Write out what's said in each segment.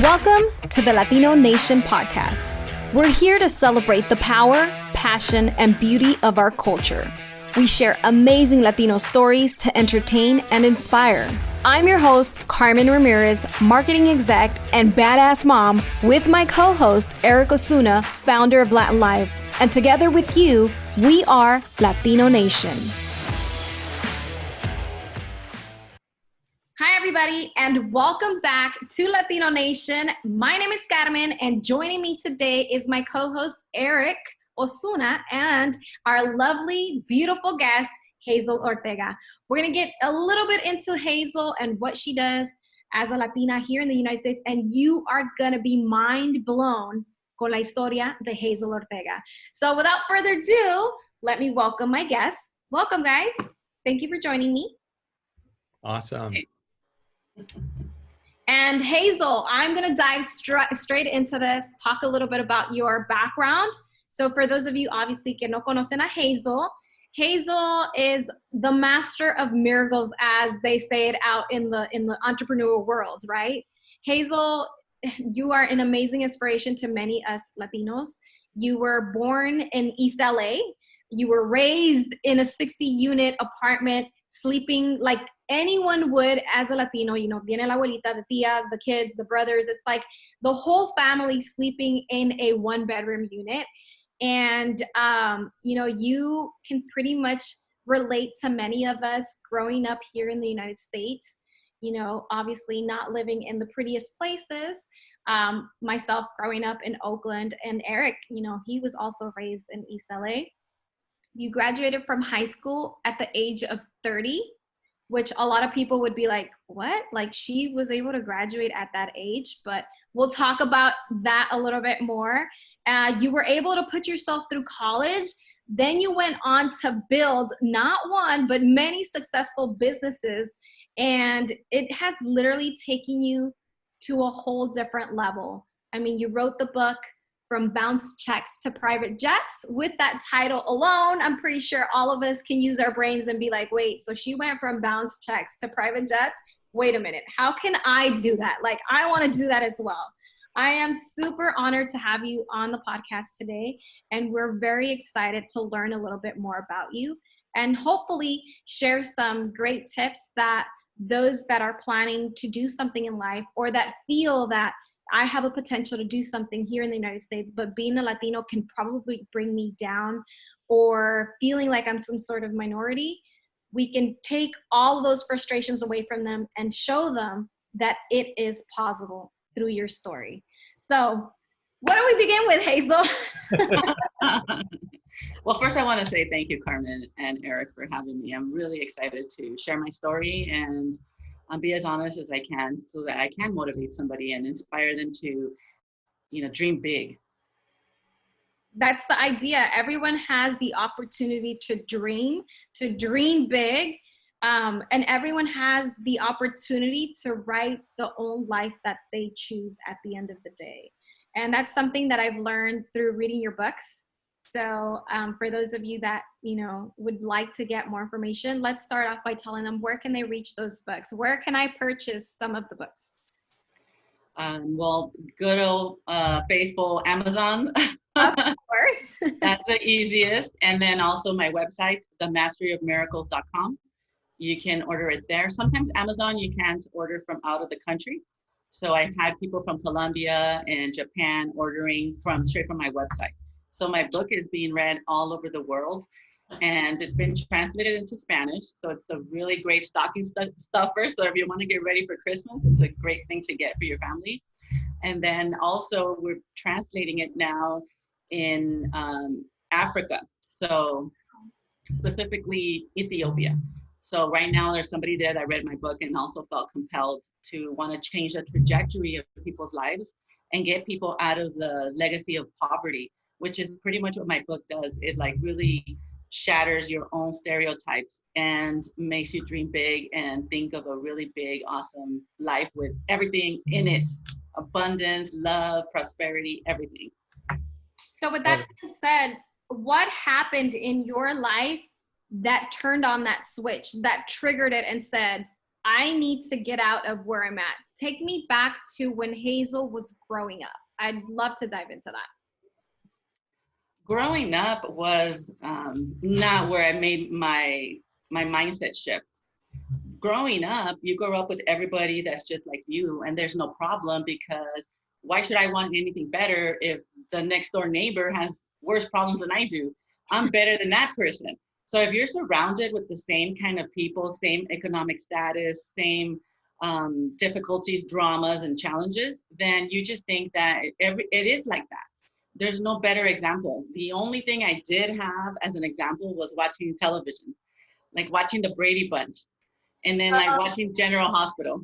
Welcome to the Latino Nation podcast. We're here to celebrate the power, passion, and beauty of our culture. We share amazing Latino stories to entertain and inspire. I'm your host, Carmen Ramirez, marketing exec and badass mom, with my co-host, Eric Osuna, founder of Latin Live. And together with you, we are Latino Nation. Hi, everybody, and welcome back to Latino Nation. My name is Carmen, and joining me today is my co-host, Eric Osuna, and our lovely, beautiful guest, Hazel Ortega. We're going to get a little bit into Hazel and what she does as a Latina here in the United States, and you are going to be mind blown con la historia de Hazel Ortega. So without further ado, let me welcome my guests. Welcome, guys. Thank you for joining me. Awesome. And Hazel, I'm going to dive straight into this, talk a little bit about your background. So for those of you, obviously, que no conocen a Hazel, Hazel is the master of miracles, as they say it out in the entrepreneurial world, right? Hazel, you are an amazing inspiration to many us Latinos. You were born in East LA. You were raised in a 60-unit apartment, sleeping like anyone would as a Latino. You know, viene la abuelita, the tía, the kids, the brothers. It's like the whole family sleeping in a one-bedroom unit. And, you know, you can pretty much relate to many of us growing up here in the United States, you know, obviously not living in the prettiest places. Myself growing up in Oakland, and Eric, you know, he was also raised in East LA. You graduated from high school at the age of 30, which a lot of people would be like, what? Like, she was able to graduate at that age, but we'll talk about that a little bit more. You were able to put yourself through college. Then you went on to build not one, but many successful businesses. And it has literally taken you to a whole different level. I mean, you wrote the book From Bounce Checks to Private Jets. With that title alone, I'm pretty sure all of us can use our brains and be like, wait, so she went from bounce checks to private jets? Wait a minute, how can I do that? Like, I want to do that as well. I am super honored to have you on the podcast today, and we're very excited to learn a little bit more about you and hopefully share some great tips that those that are planning to do something in life, or that feel that I have a potential to do something here in the United States, but being a Latino can probably bring me down, or feeling like I'm some sort of minority, we can take all of those frustrations away from them and show them that it is possible through your story. So what do we begin with, Hazel? Well, first I want to say thank you, Carmen and Eric, for having me. I'm really excited to share my story and be as honest as I can, so that I can motivate somebody and inspire them to, you know, dream big. That's the idea. Everyone has the opportunity to dream big. And everyone has the opportunity to write the own life that they choose at the end of the day. And that's something that I've learned through reading your books. So for those of you that, you know, would like to get more information, let's start off by telling them, where can they reach those books? Where can I purchase some of the books? Well, good old faithful Amazon. Of course. That's the easiest. And then also my website, themasteryofmiracles.com. You can order it there. Sometimes Amazon, you can't order from out of the country. So I've had people from Colombia and Japan ordering straight from my website. So my book is being read all over the world, and it's been translated into Spanish. So it's a really great stocking stuffer. So if you want to get ready for Christmas, it's a great thing to get for your family. And then also we're translating it now in Africa. So specifically Ethiopia. So right now there's somebody there that read my book and also felt compelled to want to change the trajectory of people's lives and get people out of the legacy of poverty, which is pretty much what my book does. It like really shatters your own stereotypes and makes you dream big and think of a really big, awesome life with everything in it. Abundance, love, prosperity, everything. So with that being said, what happened in your life that turned on that switch, that triggered it and said, I need to get out of where I'm at. Take me back to when Hazel was growing up. I'd love to dive into that. Growing up was not where I made my mindset shift. Growing up, you grow up with everybody that's just like you, and there's no problem, because why should I want anything better if the next door neighbor has worse problems than I do? I'm better than that person. So if you're surrounded with the same kind of people, same economic status, same difficulties, dramas, and challenges, then you just think that it is like that. There's no better example. The only thing I did have as an example was watching television, like watching the Brady Bunch, and then like watching General Hospital.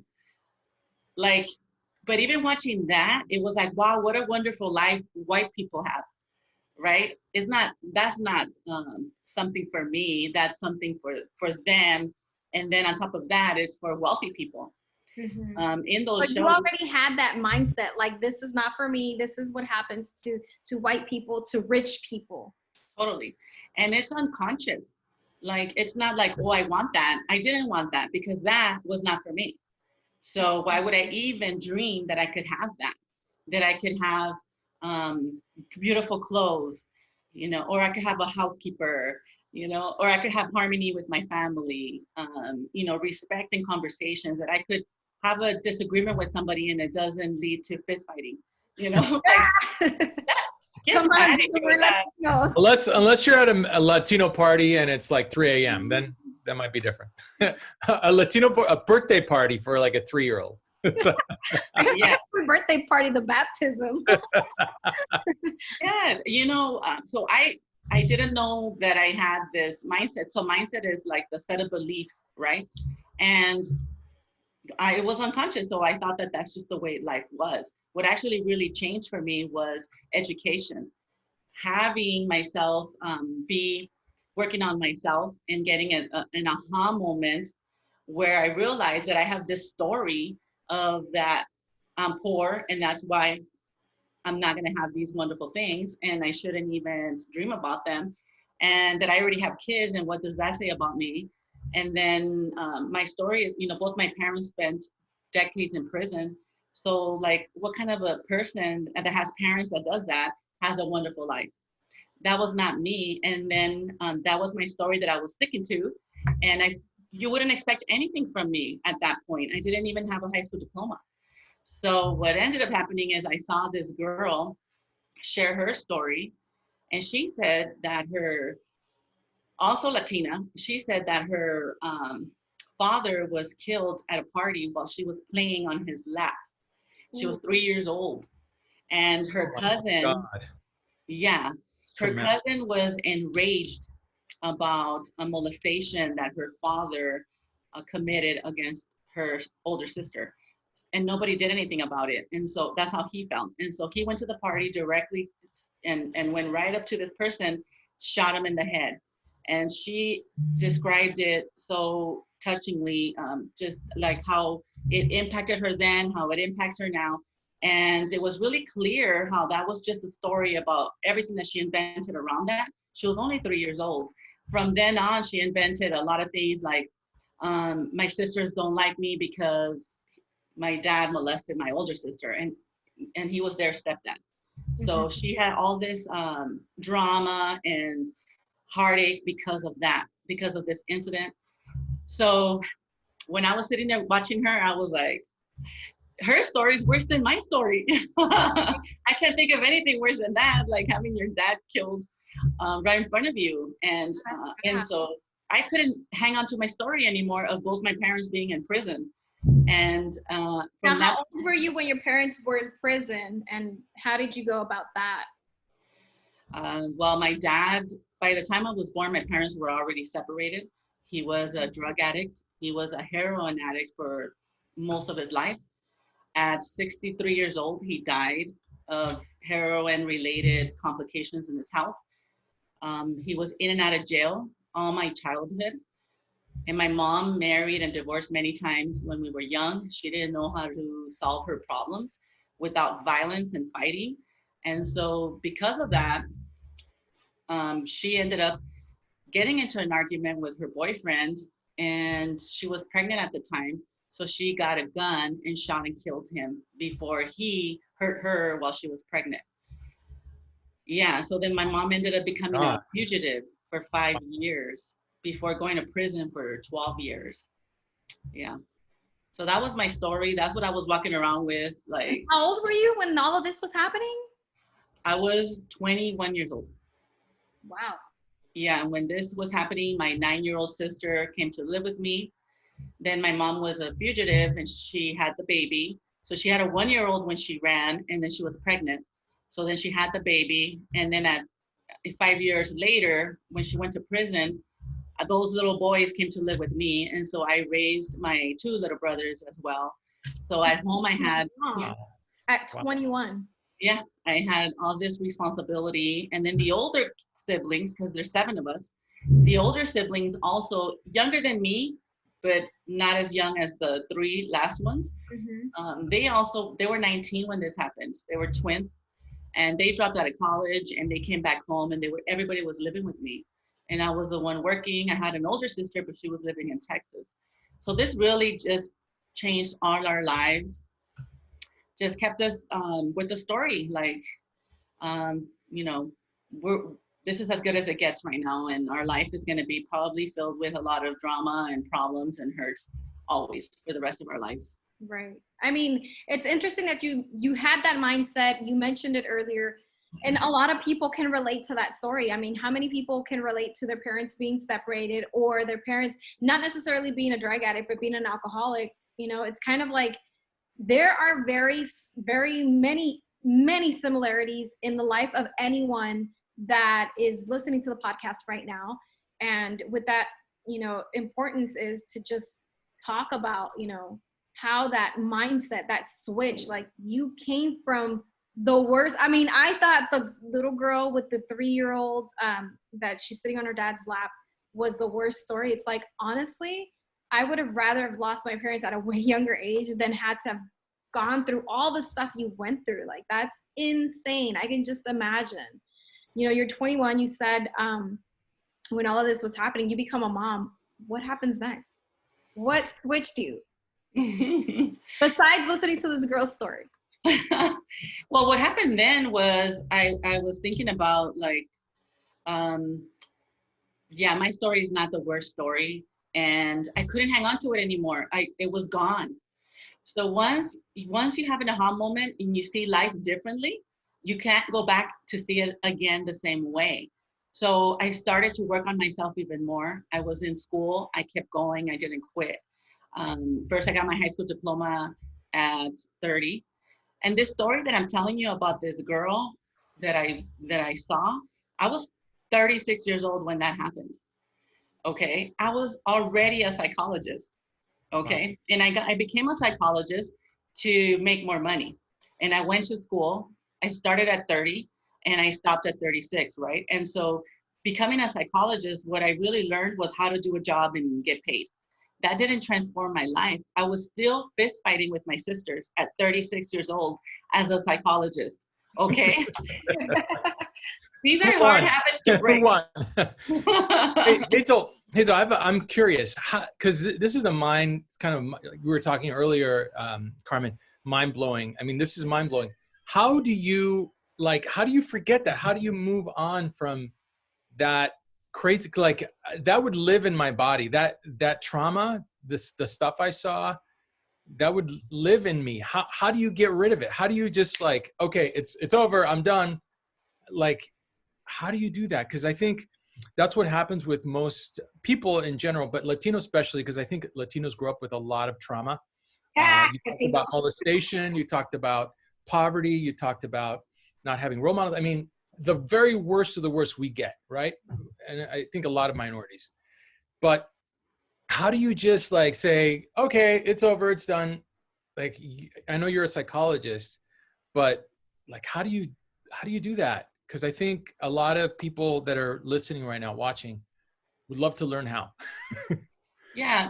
Like, but even watching that, it was like, wow, what a wonderful life white people have, right? That's not something for me. That's something for them. And then on top of that, it's for wealthy people. Mm-hmm. In those But shows, you already had that mindset, like, this is not for me. This is what happens to white people, to rich people. Totally. And it's unconscious. Like, it's not like, oh, I want that. I didn't want that because that was not for me. So why would I even dream that I could have that I could have beautiful clothes, you know, or I could have a housekeeper, you know, or I could have harmony with my family, you know, respect in conversations, that I could have a disagreement with somebody and it doesn't lead to fist fighting, you know? Like, Come on, we're Latinos. Unless you're at a Latino party and it's like 3 a.m., then that might be different. A birthday party for like a 3-year-old. Yeah. Birthday party, the baptism. Yes, you know, so I didn't know that I had this mindset. So mindset is like the set of beliefs, right? And it was unconscious, so I thought that that's just the way life was. What actually really changed for me was education. Having myself be working on myself and getting an aha moment where I realized that I have this story of that I'm poor and that's why I'm not going to have these wonderful things and I shouldn't even dream about them, and that I already have kids, and what does that say about me? And then my story, you know, both my parents spent decades in prison. So like, what kind of a person that has parents that does that has a wonderful life? That was not me. And then that was my story that I was sticking to. And you wouldn't expect anything from me at that point. I didn't even have a high school diploma. So what ended up happening is I saw this girl share her story, and she said that also Latina, she said that her father was killed at a party while she was playing on his lap. She was 3 years old. And her cousin, yeah, her cousin was enraged about a molestation that her father committed against her older sister. And nobody did anything about it. And so that's how he felt. And so he went to the party directly and went right up to this person, shot him in the head. And she described it so touchingly, just like how it impacted her then, how it impacts her now. And it was really clear how that was just a story about everything that she invented around that. She was only 3 years old. From then on, she invented a lot of things like, my sisters don't like me because my dad molested my older sister, and he was their stepdad. So she had all this drama and heartache because of that, because of this incident. So when I was sitting there watching her, I was like, her story is worse than my story. I can't think of anything worse than that, like having your dad killed right in front of you. And so I couldn't hang on to my story anymore of both my parents being in prison. And now, how old were you when your parents were in prison, and how did you go about that? Well, my dad, by the time I was born, my parents were already separated. He was a drug addict. He was a heroin addict for most of his life. At 63 years old, he died of heroin-related complications in his health. He was in and out of jail all my childhood. And my mom married and divorced many times when we were young. She didn't know how to solve her problems without violence and fighting. And so because of that, she ended up getting into an argument with her boyfriend, and she was pregnant at the time. So she got a gun and shot and killed him before he hurt her while she was pregnant. Yeah, so then my mom ended up becoming a fugitive for 5 years before going to prison for 12 years. Yeah. So that was my story. That's what I was walking around with. Like, how old were you when all of this was happening? I was 21 years old. Wow. Yeah, and when this was happening, my 9-year-old sister came to live with me. Then my mom was a fugitive and she had the baby. So she had a 1-year-old when she ran, and then she was pregnant. So then she had the baby. And then at 5 years later, when she went to prison, those little boys came to live with me. And so I raised my 2 little brothers as well. So at home I had, at 21. yeah, I had all this responsibility. And then the older siblings, because there's 7 of us, the older siblings also younger than me, but not as young as the 3 last ones. They were 19 when this happened. They were twins, and they dropped out of college and they came back home, and everybody was living with me. And I was the one working. I had an older sister, but she was living in Texas. So this really just changed all our lives. Just kept us with the story. Like, you know, this is as good as it gets right now. And our life is going to be probably filled with a lot of drama and problems and hurts always for the rest of our lives. Right. I mean, it's interesting that you had that mindset. You mentioned it earlier. And a lot of people can relate to that story. I mean, how many people can relate to their parents being separated, or their parents not necessarily being a drug addict, but being an alcoholic? You know, it's kind of like there are very, very many similarities in the life of anyone that is listening to the podcast right now. And with that, you know, importance is to just talk about, you know, how that mindset, that switch, like you came from the worst. I mean, I thought the little girl with the 3-year-old that she's sitting on her dad's lap was the worst story. It's like, honestly, I would have rather have lost my parents at a way younger age than had to have gone through all the stuff you went through. Like, that's insane. I can just imagine. You know, you're 21, you said when all of this was happening, you become a mom. What happens next? What switched you? Besides listening to this girl's story. Well, what happened then was I was thinking about, like, yeah, my story is not the worst story, and I couldn't hang on to it anymore. It was gone. So once you have an aha moment and you see life differently, you can't go back to see it again the same way. So I started to work on myself even more. I was in school. I kept going. I didn't quit. First, I got my high school diploma at 30. And this story that I'm telling you about this girl that I saw, I was 36 years old when that happened. Okay. I was already a psychologist. Okay. Wow. And I became a psychologist to make more money. And I went to school. I started at 30 and I stopped at 36, right? And so becoming a psychologist, what I really learned was how to do a job and get paid. That didn't transform my life. I was still fist fighting with my sisters at 36 years old as a psychologist. Okay. These are hard habits to break. Hey, Hazel, I'm curious, because this is a mind kind of, we were talking earlier, Carmen, mind blowing. I mean, this is mind blowing. How do you forget that? How do you move on from that crazy, like that would live in my body, that trauma, the stuff I saw, that would live in me. How do you get rid of it? How do you just like, okay, it's over, I'm done. Like, how do you do that? Because I think that's what happens with most people in general, but Latino especially, because I think Latinos grow up with a lot of trauma. You talked about molestation, you talked about poverty, you talked about not having role models. I mean, the very worst of the worst we get, right? And I think a lot of minorities. But how do you just like say, okay, it's over, it's done? Like, I know you're a psychologist, but like, how do you do that? Because I think a lot of people that are listening right now, watching, would love to learn how. Yeah,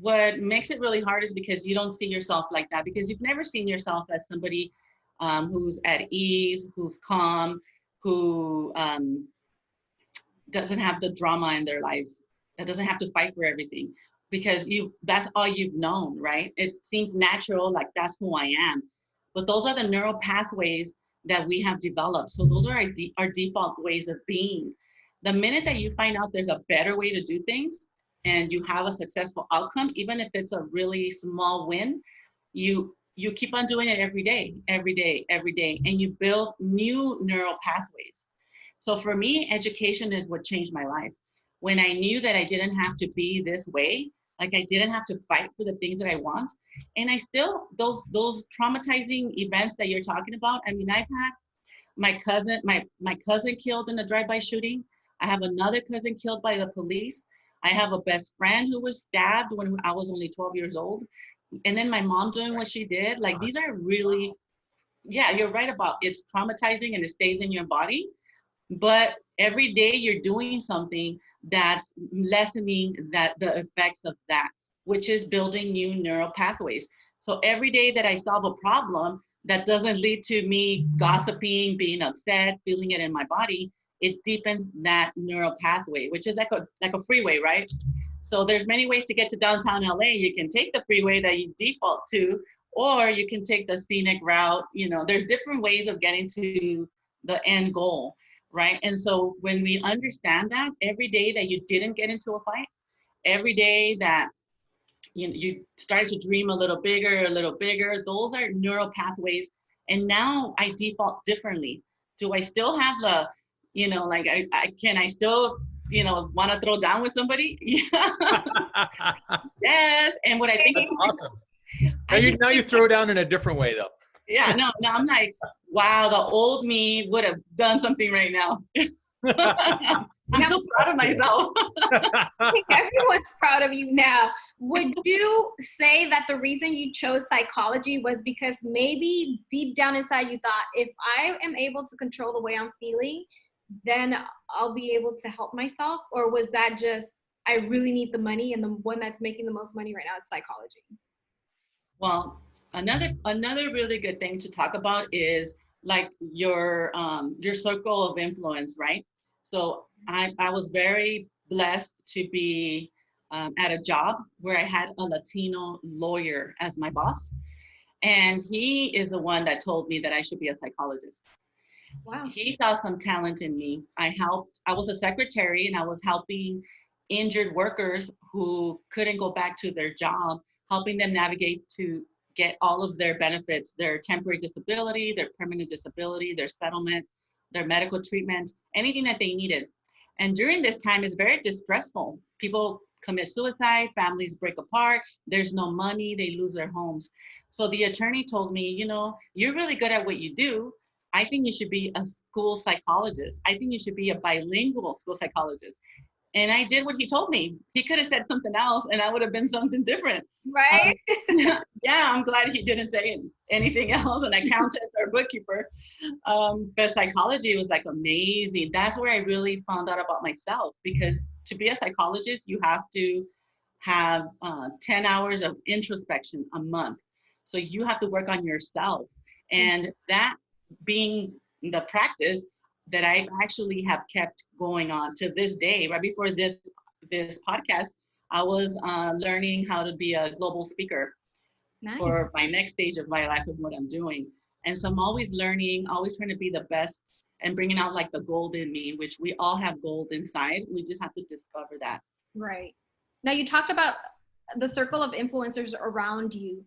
what makes it really hard is because you don't see yourself like that, because you've never seen yourself as somebody who's at ease, who's calm, who doesn't have the drama in their lives, that doesn't have to fight for everything. because that's all you've known, right? It seems natural, like that's who I am. But those are the neural pathways that we have developed. So those are our default ways of being. The minute that you find out there's a better way to do things and you have a successful outcome, even if it's a really small win, you keep on doing it every day, and you build new neural pathways. So for me, education is what changed my life. When I knew that I didn't have to be this way, like I didn't have to fight for the things that I want. And I still, those traumatizing events that you're talking about, I mean, I've had my cousin killed in a drive-by shooting. I have another cousin killed by the police. I have a best friend who was stabbed when I was only 12 years old. And then my mom doing what she did. Like, these are really, yeah, you're right about it's traumatizing and it stays in your body. But every day you're doing something that's lessening the effects of that, which is building new neural pathways. So every day that I solve a problem that doesn't lead to me gossiping, being upset, feeling it in my body, it deepens that neural pathway, which is like a freeway, right? So there's many ways to get to downtown LA. You can take the freeway that you default to, or you can take the scenic route. You know, there's different ways of getting to the end goal, right? And so when we understand that, every day that you didn't get into a fight, every day that you started to dream a little bigger, those are neural pathways. And now I default differently. Do I still have the, you know, like can I still, you know, want to throw down with somebody? Yeah. Yes. And what I think that's awesome. Now you throw down in a different way though. Yeah, no, I'm like, wow, the old me would have done something right now. I'm so proud of myself. I think everyone's proud of you now. Would you say that the reason you chose psychology was because maybe deep down inside you thought, if I am able to control the way I'm feeling, then I'll be able to help myself? Or was that just, I really need the money and the one that's making the most money right now is psychology? Well, another really good thing to talk about is like your circle of influence, right? So I was very blessed to be at a job where I had a Latino lawyer as my boss. And he is the one that told me that I should be a psychologist. Wow. He saw some talent in me. I was a secretary and I was helping injured workers who couldn't go back to their job, helping them navigate to get all of their benefits, their temporary disability, their permanent disability, their settlement, their medical treatment, anything that they needed. And during this time, it's very distressful. People commit suicide, families break apart, there's no money, they lose their homes. So the attorney told me, you know, you're really good at what you do. I think you should be a school psychologist. I think you should be a bilingual school psychologist. And I did what he told me. He could have said something else and I would have been something different. Right? Yeah, I'm glad he didn't say anything else, an accountant or bookkeeper. But psychology was like amazing. That's where I really found out about myself, because to be a psychologist, you have to have 10 hours of introspection a month. So you have to work on yourself. And that being the practice that I actually have kept going on to this day. Right before this podcast, I was learning how to be a global speaker. Nice. For my next stage of my life and what I'm doing. And so I'm always learning, always trying to be the best and bringing out like the gold in me, which we all have gold inside. We just have to discover that. Right. Now you talked about the circle of influencers around you.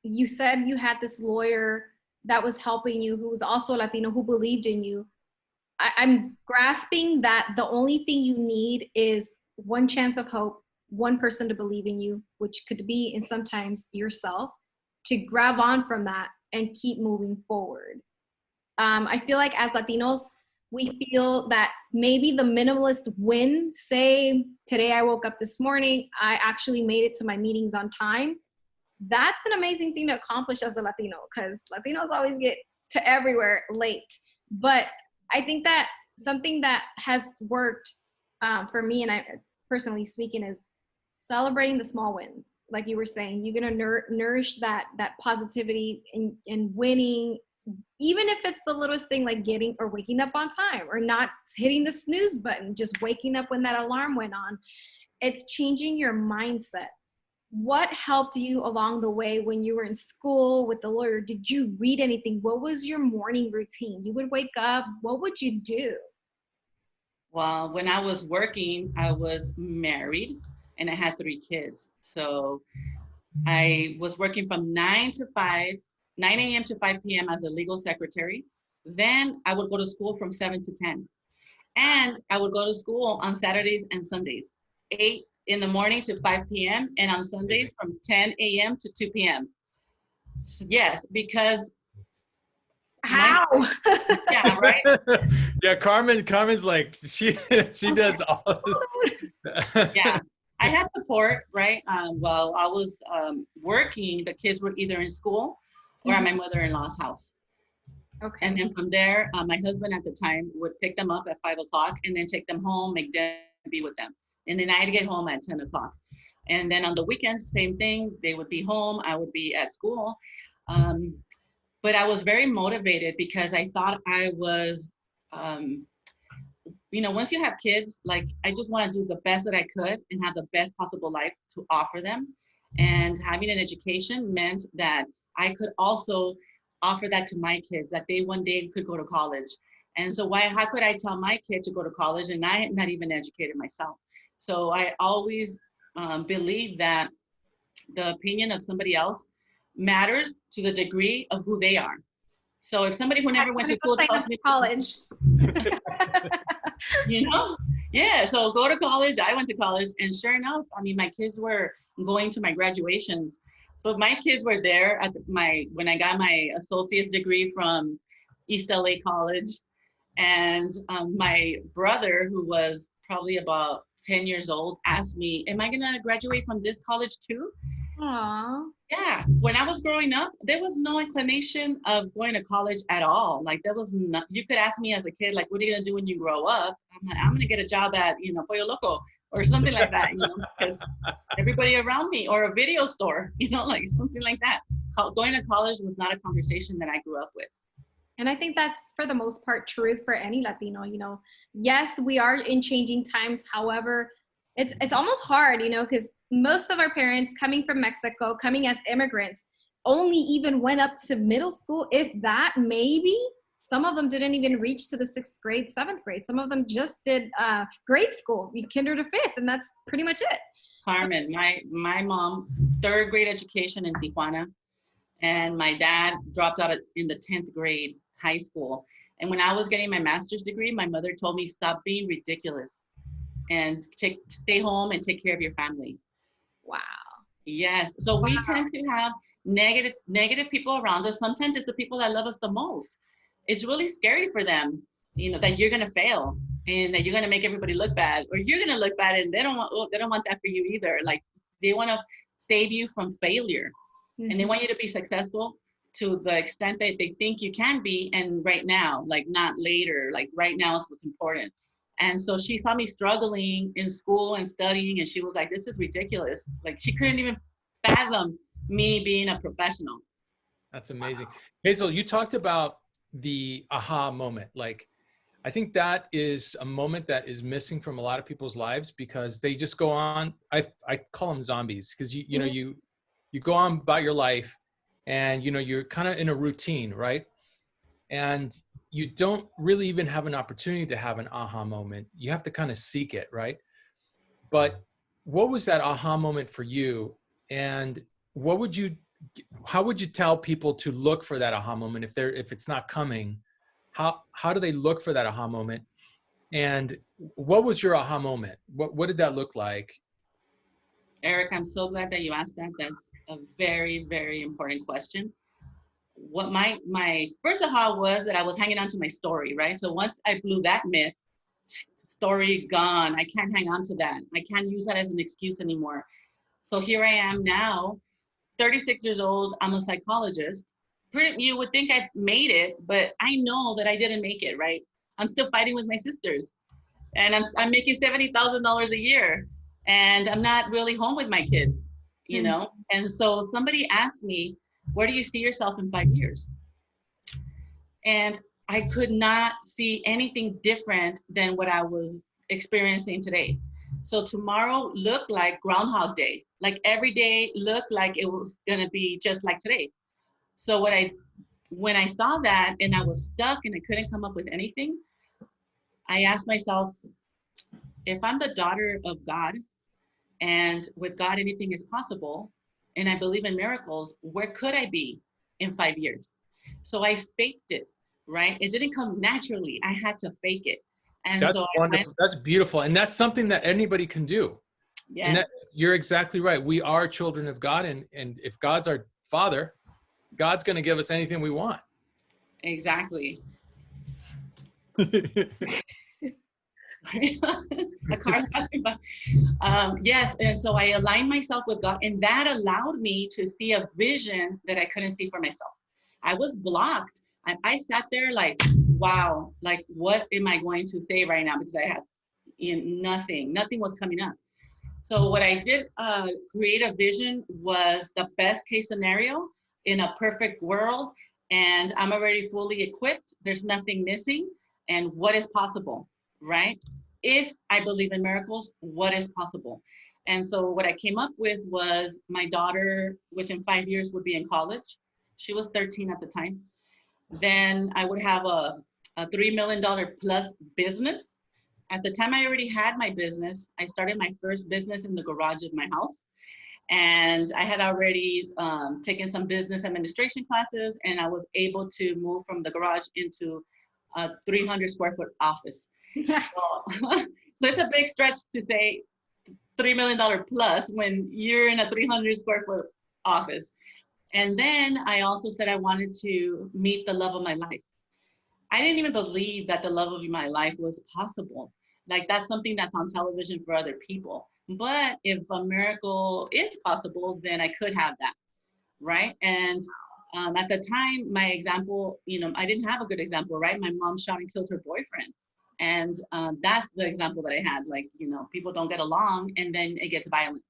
You said you had this lawyer that was helping you, who was also Latino, who believed in you. I'm grasping that the only thing you need is one chance of hope, one person to believe in you, which could be, and sometimes yourself, to grab on from that and keep moving forward. I feel like as Latinos, we feel that maybe the minimalist win, say today I woke up this morning, I actually made it to my meetings on time. That's an amazing thing to accomplish as a Latino, because Latinos always get to everywhere late. But I think that something that has worked for me, and I personally speaking, is celebrating the small wins. Like you were saying, you're going to nourish that positivity in winning, even if it's the littlest thing, like getting or waking up on time or not hitting the snooze button, just waking up when that alarm went on. it's changing your mindset. What helped you along the way when you were in school with the lawyer? Did you read anything? What was your morning routine? You would wake up, what would you do? Well, when I was working, I was married and I had 3 kids. So I was working from 9 a.m. to 5 p.m. as a legal secretary. Then I would go to school from 7 to 10. And I would go to school on Saturdays and Sundays, 8 in the morning to 5 p.m. and on Sundays from 10 a.m. to 2 p.m. So yes, because how? Yeah, right. Yeah, Carmen's like she does all of this. Yeah, I had support, right? While I was working, the kids were either in school or at my mother-in-law's house. Okay. And then from there, my husband at the time would pick them up at 5 o'clock and then take them home, make dinner, be with them. And then I'd get home at 10 o'clock. And then on the weekends, same thing. They would be home. I would be at school. But I was very motivated because I thought I was, once you have kids, like I just want to do the best that I could and have the best possible life to offer them. And having an education meant that I could also offer that to my kids, that they one day could go to college. And so how could I tell my kid to go to college and I am not even educated myself? So I always believe that the opinion of somebody else matters to the degree of who they are. So if somebody who never went to school tells me college, yeah, so go to college. I went to college, and sure enough, I mean, my kids were going to my graduations. So my kids were there at when I got my associate's degree from East LA College. And my brother, who was probably about 10 years old, asked me, am I gonna graduate from this college too? Aww. Yeah, when I was growing up, there was no inclination of going to college at all. Like there was not, you could ask me as a kid, like, what are you gonna do when you grow up? I'm like, I'm gonna get a job at, Pollo Loco or something like that, because everybody around me, or a video store, like something like that. Going to college was not a conversation that I grew up with. And I think that's for the most part true for any Latino, yes, we are in changing times. However, it's almost hard, because most of our parents coming from Mexico, coming as immigrants, only even went up to middle school, if that, maybe. Some of them didn't even reach to the 6th grade, 7th grade. Some of them just did grade school, kinder to 5th, and that's pretty much it. Carmen, my mom, 3rd grade education in Tijuana, and my dad dropped out in the 10th grade high school. And when I was getting my master's degree, my mother told me, stop being ridiculous and stay home and take care of your family. Wow. Yes. So we tend to have negative people around us. Sometimes it's the people that love us the most. It's really scary for them, that you're going to fail and that you're going to make everybody look bad, or you're going to look bad, and they don't want that for you either. Like they want to save you from failure, and they want you to be successful to the extent that they think you can be. And right now, like not later, like right now is what's important. And so she saw me struggling in school and studying, and she was like, this is ridiculous. Like she couldn't even fathom me being a professional. That's amazing. Hazel, you talked about the aha moment. Like, I think that is a moment that is missing from a lot of people's lives, because they just go on, I call them zombies, because you go on about your life and you're kind of in a routine, right? And you don't really even have an opportunity to have an aha moment. You have to kind of seek it, right? But what was that aha moment for you? And how would you tell people to look for that aha moment if it's not coming? How do they look for that aha moment? And what was your aha moment? What did that look like? Eric, I'm so glad that you asked that. That's a very, very important question. What my first aha was that I was hanging on to my story, right? So once I blew that myth, story gone. I can't hang on to that. I can't use that as an excuse anymore. So here I am now, 36 years old. I'm a psychologist. You would think I made it, but I know that I didn't make it, right? I'm still fighting with my sisters, and I'm making $70,000 a year, and I'm not really home with my kids, And so somebody asked me, where do you see yourself in 5 years? And I could not see anything different than what I was experiencing today. So tomorrow looked like Groundhog Day. Like every day looked like it was gonna be just like today. So when I saw that and I was stuck and I couldn't come up with anything, I asked myself, if I'm the daughter of God, and with God anything is possible, and I believe in miracles, where could I be in 5 years? So I faked it, right? It didn't come naturally. I had to fake it. And That's so wonderful. That's beautiful. And that's something that anybody can do. yes. And you're exactly right. We are children of God. And if God's our father, God's going to give us anything we want. Exactly. A car's passing by. Yes, and so I aligned myself with God, and that allowed me to see a vision that I couldn't see for myself. I was blocked. I sat there like, wow, like what am I going to say right now? Because I had nothing was coming up. So what I did create a vision was the best case scenario in a perfect world, and I'm already fully equipped. There's nothing missing, and what is possible, right? If I believe in miracles, what is possible? And so what I came up with was my daughter within 5 years would be in college. She was 13 at the time. Then I would have a $3 million plus business. At the time I already had my business. I started my first business in the garage of my house. And I had already taken some business administration classes, and I was able to move from the garage into a 300 square foot office. So it's a big stretch to say $3 million plus when you're in a 300 square foot office. And then I also said I wanted to meet the love of my life. I didn't even believe that the love of my life was possible. Like that's something that's on television for other people. But if a miracle is possible, then I could have that, right? And at the time, my example, I didn't have a good example, right? My mom shot and killed her boyfriend. And that's the example that I had. Like, people don't get along and then it gets violent.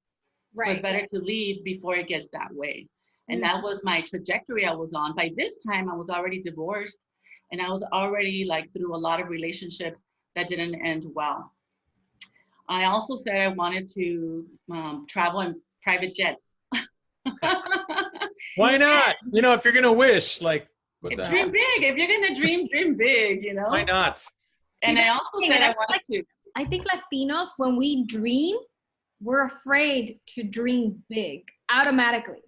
Right. So it's better to leave before it gets that way. And that was my trajectory I was on. By this time, I was already divorced, and I was already like through a lot of relationships that didn't end well. I also said I wanted to travel in private jets. Why not? If you're going to wish, like, what the hell? Dream big. If you're going to dream big, Why not? And I also said I wanted to. I think Latinos, when we dream, we're afraid to dream big automatically.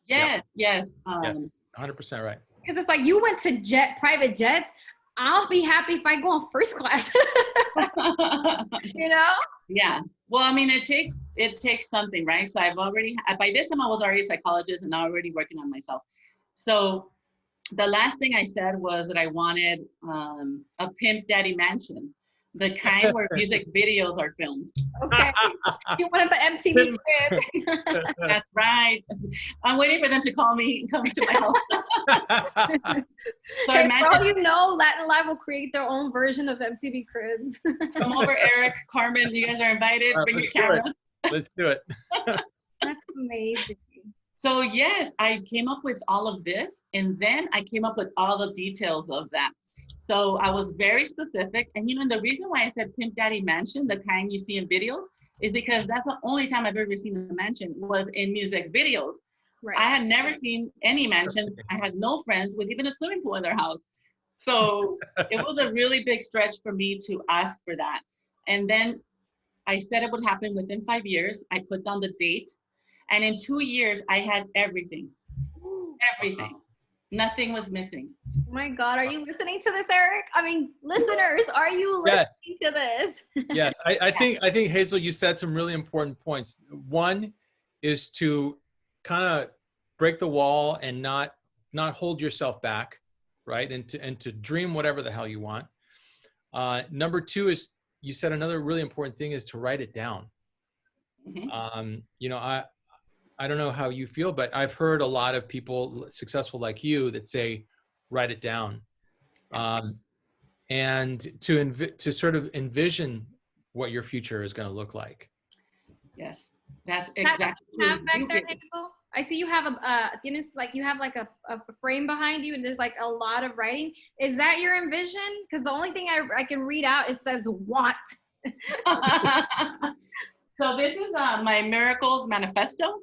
Yes, yes. Yes, 100% right. Because it's like you went to private jets. I'll be happy if I go on first class. Yeah. Well, I mean, it takes something, right? So by this time I was already a psychologist and already working on myself. So the last thing I said was that I wanted a pimp daddy mansion, the kind where music videos are filmed. Okay. You wanted the MTV crib. That's right. I'm waiting for them to call me and come to my house. So hey, for all Latin Live will create their own version of MTV cribs. Come over, Eric, Carmen. You guys are invited. Bring your cameras. Let's do it. That's amazing. So yes, I came up with all of this, and then I came up with all the details of that. So I was very specific. And the reason why I said Pimp Daddy Mansion, the kind you see in videos, is because that's the only time I've ever seen the mansion was in music videos. Right. I had never seen any mansion. I had no friends with even a swimming pool in their house. So it was a really big stretch for me to ask for that. And then I said it would happen within 5 years. I put down the date. And in 2 years, I had everything. Everything. Nothing was missing. Oh my God, are you listening to this, Eric? I mean, listeners, are you listening to this? Yes, I think Hazel, you said some really important points. One is to kind of break the wall and not hold yourself back, right? And to dream whatever the hell you want. Number two is, you said another really important thing is to write it down. Mm-hmm. I don't know how you feel, but I've heard a lot of people successful like you that say, write it down. And to sort of envision what your future is going to look like. Yes, that's exactly. Have back there, Hazel? I see you have you have like a frame behind you, and there's like a lot of writing. Is that your envision? Because the only thing I can read out, it says want. So this is my Miracles Manifesto.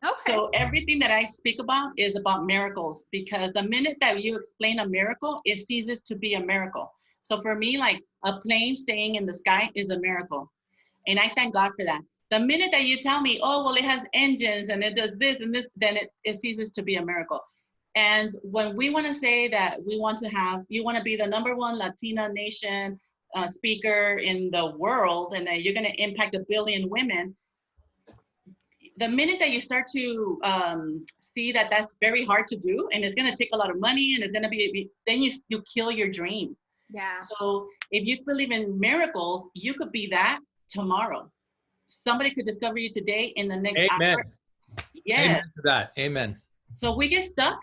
Okay. So everything that I speak about is about miracles, because the minute that you explain a miracle, it ceases to be a miracle. So for me, like a plane staying in the sky is a miracle. And I thank God for that. The minute that you tell me, oh, well, it has engines and it does this and this, then it ceases to be a miracle. And when we want to say that we want to have, you want to be the #1 Latina nation speaker in the world, and that you're going to impact 1 billion women, the minute that you start to see that that's very hard to do, and it's going to take a lot of money, and it's going to be, then you kill your dream. Yeah. So if you believe in miracles, you could be that tomorrow. Somebody could discover you today, in the next Amen. hour. Yeah. Amen to that. Amen. So we get stuck.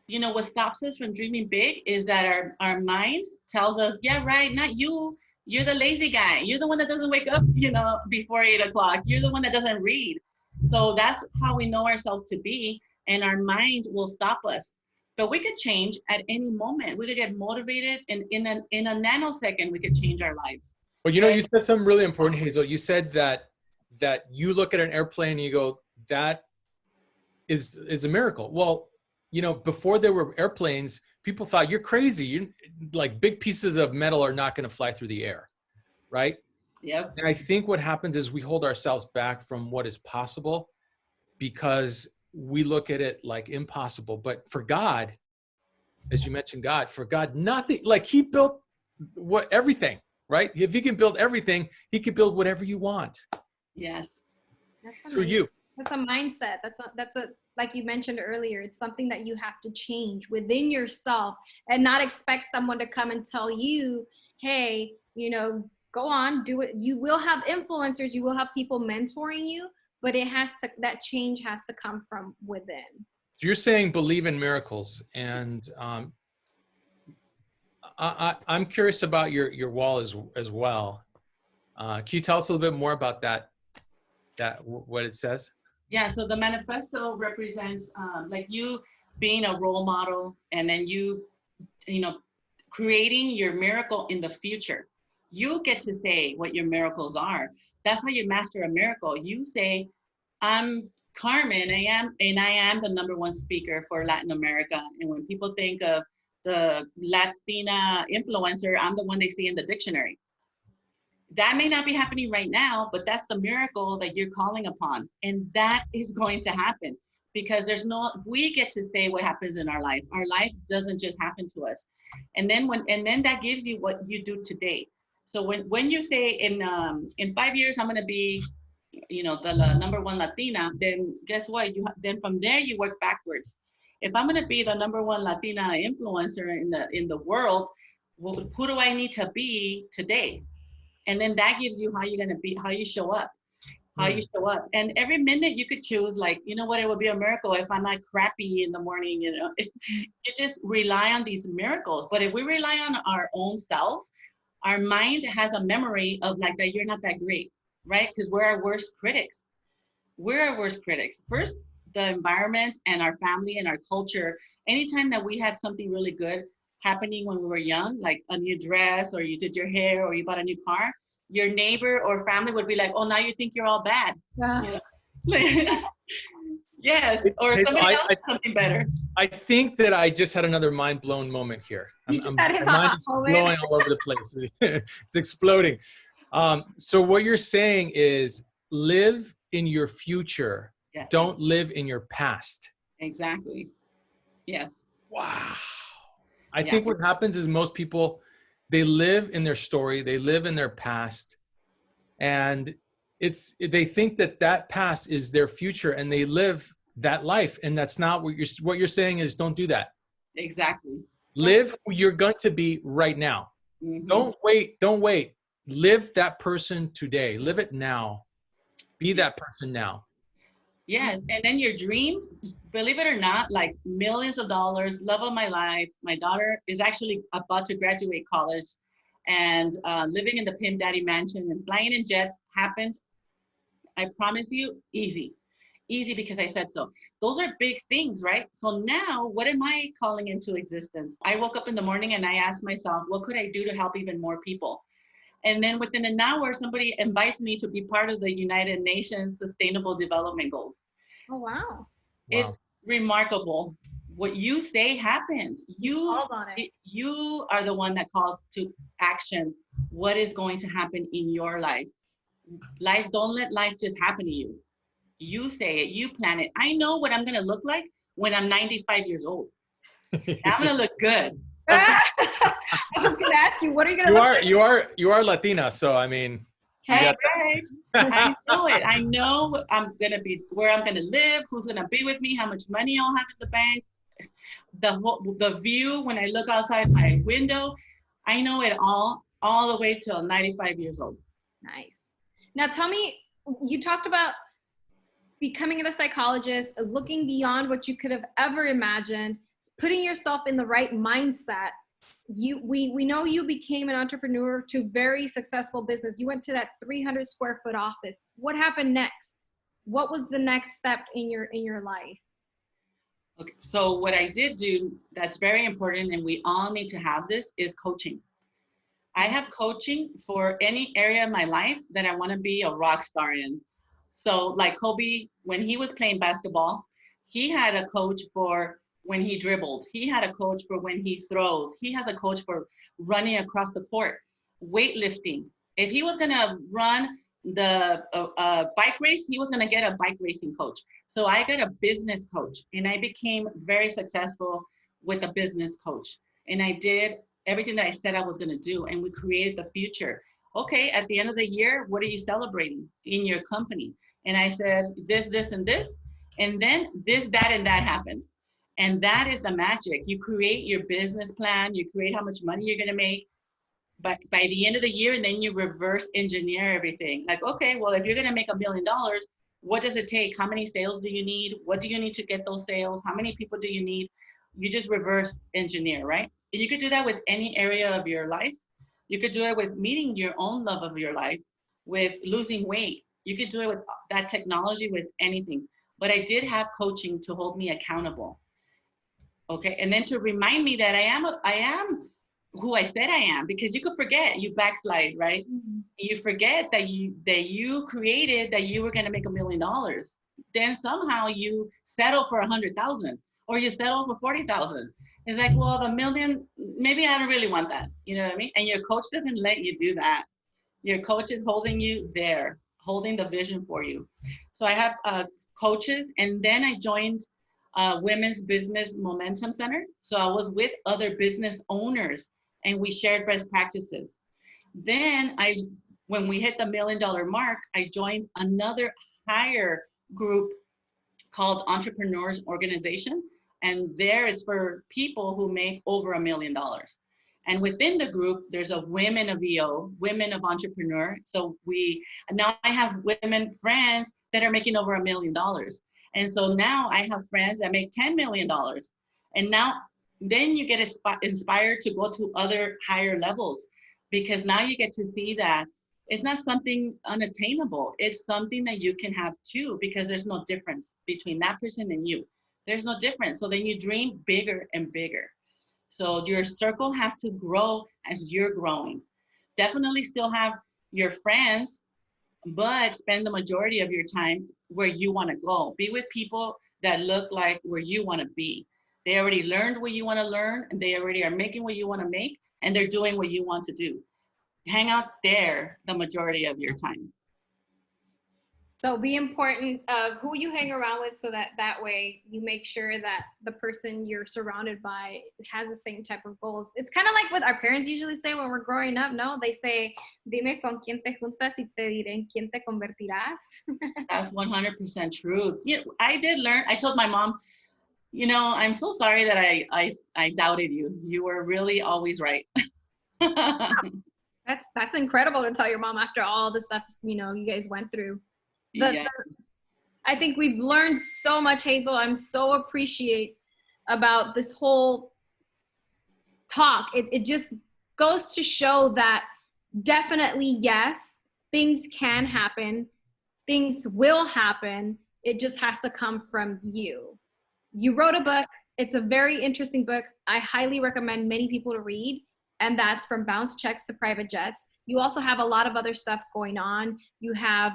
You know, what stops us from dreaming big is that our mind tells us, yeah, right, not you. You're the lazy guy. You're the one that doesn't wake up, you know, before 8 o'clock. You're the one that doesn't read. So that's how we know ourselves to be, and our mind will stop us. But we could change at any moment. We could get motivated, and in a nanosecond, we could change our lives. Well, you know, you said something really important, Hazel. You said that you look at an airplane and you go, that is a miracle. Well, you know, before there were airplanes, people thought you're crazy. Like big pieces of metal are not going to fly through the air, right? Yep. And I think what happens is we hold ourselves back from what is possible because we look at it like impossible. But for God, as you mentioned, for God, nothing, like he built everything, right? If he can build everything, he can build whatever you want. Yes. That's through you. That's a mindset. That's a like you mentioned earlier, it's something that you have to change within yourself and not expect someone to come and tell you, hey, you know, go on, do it. You will have influencers, you will have people mentoring you, but that change has to come from within. You're saying believe in miracles, and I'm curious about your wall as well. Can you tell us a little bit more about that what it says? Yeah, so the manifesto represents like you being a role model, and then you know, creating your miracle in the future. You get to say what your miracles are. That's how you master a miracle. You say, I'm Carmen, I am the #1 speaker for Latin America. And when people think of the Latina influencer, I'm the one they see in the dictionary. That may not be happening right now, but that's the miracle that you're calling upon. And that is going to happen, because we get to say what happens in our life. Our life doesn't just happen to us. And then that gives you what you do today. So when you say in 5 years, I'm going to be, you know, the #1 Latina, then guess what? Then from there you work backwards. If I'm going to be the #1 Latina influencer in the world, well, who do I need to be today? And then that gives you how you're going to be, how you show up. And every minute you could choose, like, you know what, it would be a miracle if I'm not crappy in the morning, you know. You just rely on these miracles. But if we rely on our own selves, our mind has a memory of like that you're not that great, right? Because we're our worst critics. First, the environment and our family and our culture. Anytime that we had something really good happening when we were young, like a new dress, or you did your hair, or you bought a new car, your neighbor or family would be like, oh, now you think you're all bad. You know? Yes, or somebody else has something better. I think that I just had another mind blown moment here. My mind is blowing all over the place. It's exploding. So what you're saying is live in your future. Yes. Don't live in your past. Exactly. Yes. Wow. I think what happens is most people, they live in their story, they live in their past, and they think that past is their future, and they live that life, and that's not what you're saying is don't do that. Exactly. Live who you're going to be right now. Mm-hmm. Don't wait. Live that person today. Live it now. Be that person now. Yes, and then your dreams, believe it or not, like millions of dollars, love of my life. My daughter is actually about to graduate college, and living in the Pimp Daddy mansion and flying in jets happened. I promise you, easy because I said so. Those are big things, right? So now, what am I calling into existence? I woke up in the morning and I asked myself, what could I do to help even more people? And then within an hour, somebody invites me to be part of the United Nations Sustainable Development Goals. Oh, wow. It's remarkable. What you say happens. You are the one that calls to action what is going to happen in your life. Don't let life just happen to you. You say it, you plan it. I know what I'm going to look like when I'm 95 years old. I'm going to look good. I was going to ask you, what are you going to look like? You are Latina, so I mean. Hey, right. I know it. I know I'm going to be where I'm going to live, who's going to be with me, how much money I'll have in the bank, the view when I look outside my window. I know it all the way till 95 years old. Nice. Now tell me, you talked about becoming a psychologist, looking beyond what you could have ever imagined, putting yourself in the right mindset. We know you became an entrepreneur to very successful business. You went to that 300 square foot office. What happened next? What was the next step in your life? Okay, so what I did do that's very important, and we all need to have this, is coaching. I have coaching for any area of my life that I want to be a rock star in. So like Kobe, when he was playing basketball, he had a coach for when he dribbled. He had a coach for when he throws. He has a coach for running across the court. Weightlifting. If he was going to run the bike race, he was going to get a bike racing coach. So I got a business coach, and I became very successful with a business coach. And I did everything that I said I was going to do, and we created the future. Okay, at the end of the year, what are you celebrating in your company? And I said, this, and this, and then this, that, and that happens. And that is the magic. You create your business plan, you create how much money you're going to make by the end of the year, and then you reverse engineer everything. Like, okay, well, if you're going to make $1 million, what does it take? How many sales do you need? What do you need to get those sales? How many people do you need? You just reverse engineer, right? And you could do that with any area of your life. You could do it with meeting your own love of your life, with losing weight. You could do it with that technology, with anything. But I did have coaching to hold me accountable. Okay, and then to remind me that I am who I said I am, because you could forget, you backslide, right? Mm-hmm. You forget that you created that you were going to make $1 million. Then somehow you settle for 100,000, or you settle for 40,000. It's like, well, the million, maybe I don't really want that. You know what I mean? And your coach doesn't let you do that. Your coach is holding you there, holding the vision for you. So I have coaches, and then I joined Women's Business Momentum Center. So I was with other business owners, and we shared best practices. Then when we hit the $1 million mark, I joined another higher group called Entrepreneurs Organization. And there is for people who make over $1 million. And within the group, there's a Women of EO, Women of Entrepreneur. So now I have women friends that are making over $1 million. And so now I have friends that make $10 million. And then you get inspired to go to other higher levels, because now you get to see that it's not something unattainable. It's something that you can have too, because there's no difference between that person and you. There's no difference. So then you dream bigger and bigger. So your circle has to grow as you're growing. Definitely still have your friends, but spend the majority of your time where you want to go. Be with people that look like where you want to be. They already learned what you want to learn, and they already are making what you want to make, and they're doing what you want to do. Hang out there the majority of your time. So be important of who you hang around with, so that way you make sure that the person you're surrounded by has the same type of goals. It's kind of like what our parents usually say when we're growing up, no? They say, dime con quién te juntas y te diré en quién te convertirás. That's 100% true. Yeah, I did learn. I told my mom, I'm so sorry that I doubted you. You were really always right. That's incredible to tell your mom after all the stuff, you guys went through. I think we've learned so much, Hazel. I'm so appreciate about this whole talk. It just goes to show that definitely, yes, things can happen. Things will happen. It just has to come from you. You wrote a book. It's a very interesting book. I highly recommend many people to read. And that's From Bounce Checks to Private Jets. You also have a lot of other stuff going on. You have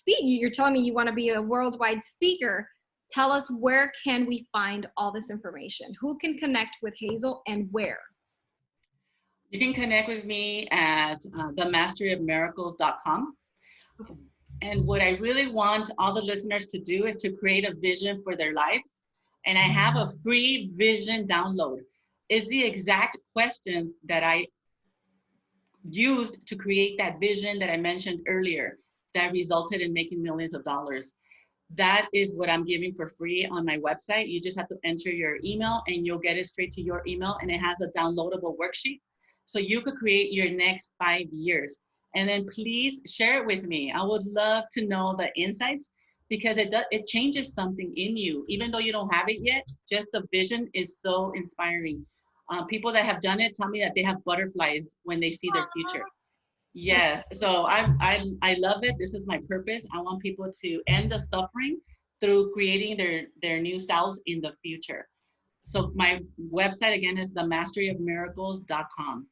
you're telling me you want to be a worldwide speaker. Tell us, where can we find all this information? Who can connect with Hazel and where? You can connect with me at themasteryofmiracles.com. And what I really want all the listeners to do is to create a vision for their lives. And I have a free vision download. It's the exact questions that I used to create that vision that I mentioned earlier that resulted in making millions of dollars. That is what I'm giving for free on my website. You just have to enter your email and you'll get it straight to your email, and it has a downloadable worksheet. So you could create your next 5 years. And then please share it with me. I would love to know the insights, because it changes something in you. Even though you don't have it yet, just the vision is so inspiring. People that have done it tell me that they have butterflies when they see their future. Yes, so I love it. This is my purpose. I want people to end the suffering through creating their new selves in the future. So my website again is themasteryofmiracles.com.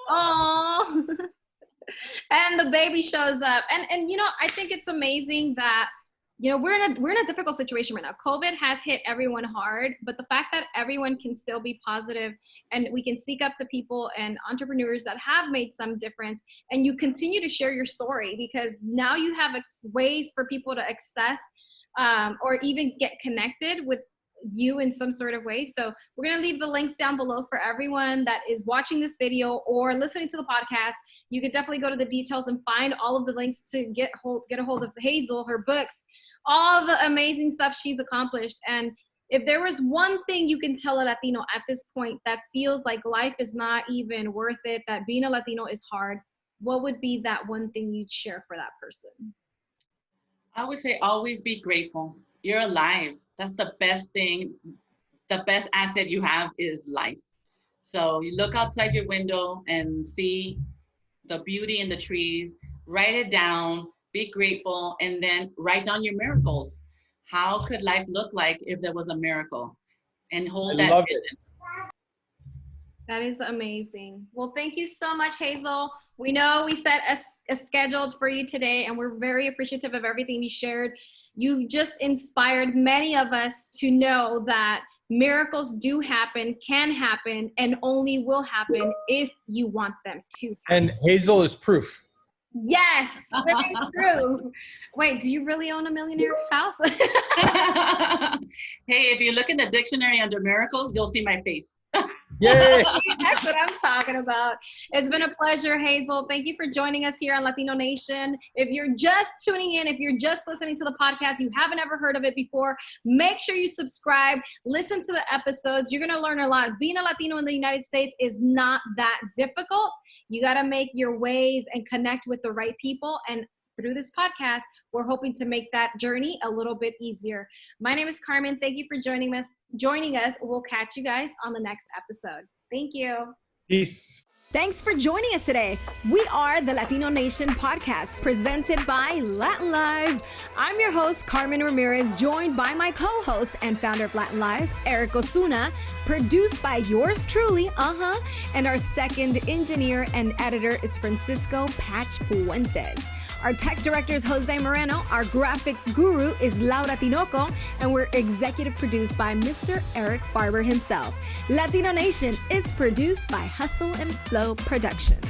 Oh, and the baby shows up. And you know, I think it's amazing that, you know, we're in a difficult situation right now. COVID has hit everyone hard, but the fact that everyone can still be positive and we can seek up to people and entrepreneurs that have made some difference, and you continue to share your story, because now you have ways for people to access or even get connected with you in some sort of way. So we're going to leave the links down below for everyone that is watching this video or listening to the podcast. You could definitely go to the details and find all of the links to get a hold of Hazel, her books, all the amazing stuff she's accomplished. And if there was one thing you can tell a Latino at this point that feels like life is not even worth it, that being a Latino is hard, what would be that one thing you'd share for that person? I would say always be grateful. You're alive. That's the best thing. The best asset you have is life. So you look outside your window and see the beauty in the trees, write it down, be grateful, and then write down your miracles. How could life look like if there was a miracle? And hold that vision. That is amazing. Well, thank you so much, Hazel. We know we set a schedule for you today, and we're very appreciative of everything you shared. You've just inspired many of us to know that miracles do happen, can happen, and only will happen if you want them to happen. And Hazel is proof. Yes, living true. Wait, do you really own a millionaire house? Hey, if you look in the dictionary under miracles, you'll see my face. Yay! That's what I'm talking about. It's been a pleasure, Hazel. Thank you for joining us here on Latino Nation. If you're just tuning in, if you're just listening to the podcast, you haven't ever heard of it before, make sure you subscribe, listen to the episodes. You're going to learn a lot. Being a Latino in the United States is not that difficult. You got to make your ways and connect with the right people. And through this podcast, we're hoping to make that journey a little bit easier. My name is Carmen. Thank you for joining us. We'll catch you guys on the next episode. Thank you. Peace. Thanks for joining us today. We are the Latino Nation podcast, presented by Latin Live. I'm your host, Carmen Ramirez, joined by my co-host and founder of Latin Live, Eric Osuna, produced by yours truly, and our second engineer and editor is Francisco Patch Fuentes. Our tech director is Jose Moreno. Our graphic guru is Laura Tinoco. And we're executive produced by Mr. Eric Farber himself. Latino Nation is produced by Hustle and Flow Productions.